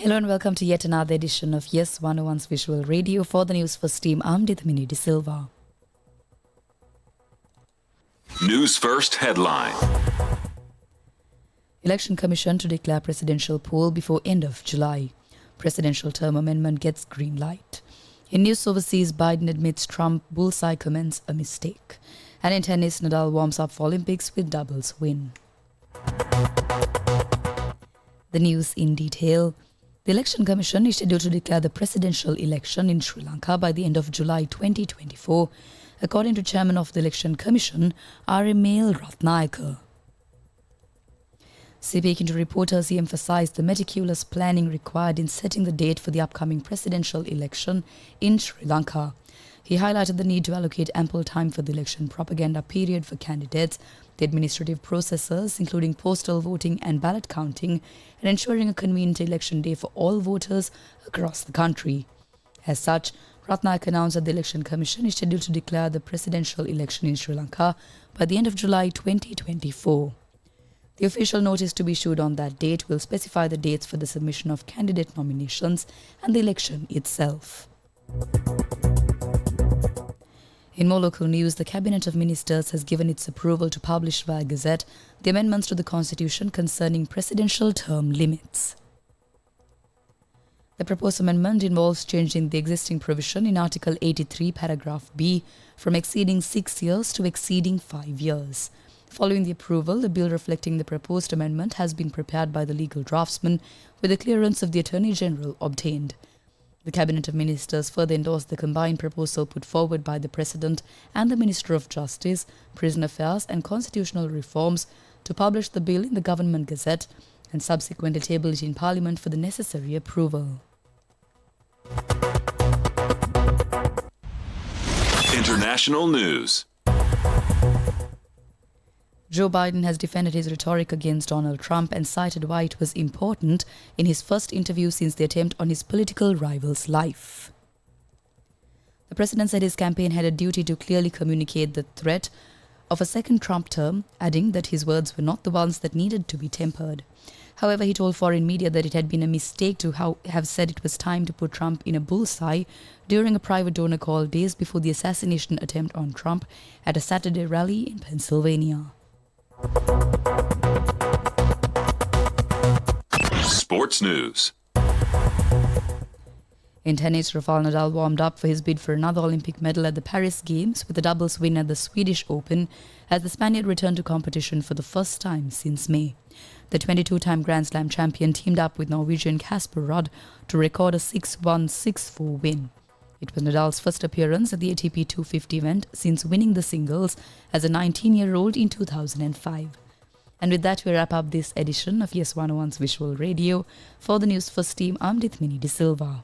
Hello and welcome to yet another edition of Yes 101's Visual Radio. For the Newsfirst team, I'm Dithmini De Silva. Newsfirst headline. Election Commission to declare presidential poll before end of July. Presidential term amendment gets green light. In news overseas, Biden admits Trump bullseye comments a mistake. And in tennis, Nadal warms up for Olympics with doubles win. The news in detail. The Election Commission is scheduled to declare the presidential election in Sri Lanka by the end of July 2024, according to Chairman of the Election Commission, Arimail Ratnayaka. Speaking to reporters, he emphasized the meticulous planning required in setting the date for the upcoming presidential election in Sri Lanka. He highlighted the need to allocate ample time for the election propaganda period for candidates, the administrative processes, including postal voting and ballot counting, and ensuring a convenient election day for all voters across the country. As such, Ratnaik announced that the Election Commission is scheduled to declare the presidential election in Sri Lanka by the end of July 2024. The official notice to be issued on that date will specify the dates for the submission of candidate nominations and the election itself. In more local news, the Cabinet of Ministers has given its approval to publish via Gazette the amendments to the Constitution concerning presidential term limits. The proposed amendment involves changing the existing provision in Article 83, paragraph B, from exceeding 6 years to exceeding 5 years. Following the approval, the bill reflecting the proposed amendment has been prepared by the legal draftsman with the clearance of the Attorney General obtained. The Cabinet of Ministers further endorsed the combined proposal put forward by the President and the Minister of Justice, Prison Affairs and Constitutional Reforms to publish the bill in the Government Gazette and subsequently table it in Parliament for the necessary approval. International news. Joe Biden has defended his rhetoric against Donald Trump and cited why it was important in his first interview since the attempt on his political rival's life. The president said his campaign had a duty to clearly communicate the threat of a second Trump term, adding that his words were not the ones that needed to be tempered. However, he told foreign media that it had been a mistake to have said it was time to put Trump in a bullseye during a private donor call days before the assassination attempt on Trump at a Saturday rally in Pennsylvania. Sports news. In tennis, Rafael Nadal warmed up for his bid for another Olympic medal at the Paris Games with a doubles win at the Swedish Open as the Spaniard returned to competition for the first time since May. The 22-time Grand Slam champion teamed up with Norwegian Casper Ruud to record a 6-1, 6-4 win. It was Nadal's first appearance at the ATP 250 event since winning the singles as a 19-year-old in 2005. And with that, we wrap up this edition of Yes 101's Visual Radio. For the Newsfirst team, I'm Dithmini De Silva.